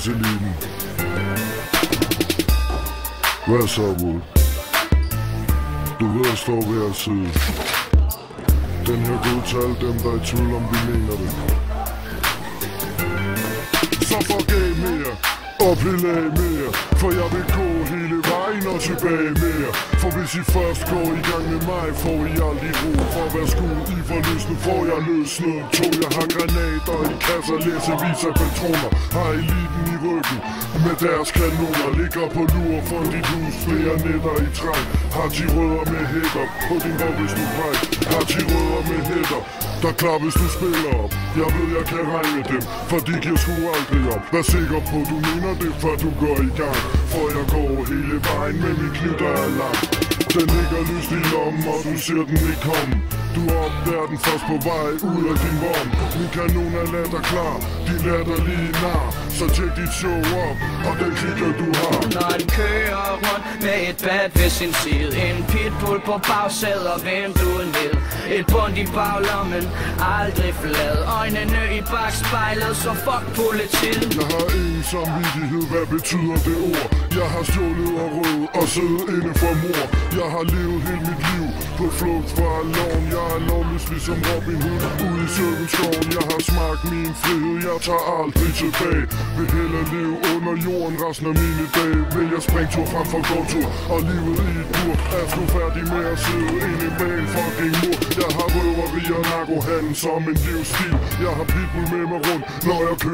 Eliten. Hvad så, Wood? Du ved at stå ved at sidde. Den her god til alle dem, der er i tvivl om, vi mener det. Så forgav mere og pille af mere, for jeg vil gå hele vejen og tilbage mere. For hvis I først går i gang med mig, får I aldrig ro. For hver skud I får løs, nu får jeg løsnet to. Jeg har granater i kasser, læsevis af patroner. Har eliten i ryggen med deres kanoner. Ligger på lur for dit hus, flere nætter i træk. Har de rødder med hætter på din røv, hvis du bræk. Har de rødder med hætter, der er klar, hvis du spiller op. Jeg ved, jeg kan regne med dem, for de giver sgu aldrig op. Vær sikker på, du mener det, før du går i gang. For jeg går hele vejen med min kniv, der er lang. Den ligger lyst i lommen, og du ser den ikke komme. Du opdager den først på vej ud af din vom. Min kanon er latter klar, din latterlige nar. Så tjek dit show op, og den kigger du har. Når den kører rundt med et bat ved sin side. En pitbull på bagsædet og vinduet ned. Et bund i baglommen, aldrig flad. Øjnene i bagspejlet, så fuck politiet. Jeg har ingen samvittighed, hvad betyder det ord? Jeg har stjålet og røvet og siddet inde for mor. Jeg har levet hele mit liv på flugt fra loven. Jeg er lovløs ligesom Robin Hood ude i Søvenskoven. Jeg har smagt min frihed, jeg tager aldrig tilbage. Vil hellere leve under jorden resten af mine dage. Vil jeg springtur frem for gåtur og livet i et bur. Er sgu færdig med at sidde inde bag en fucking mur. Jeg har røveri og narkohandel som en livsstil. Jeg har pitbull med mig rundt, når jeg kører.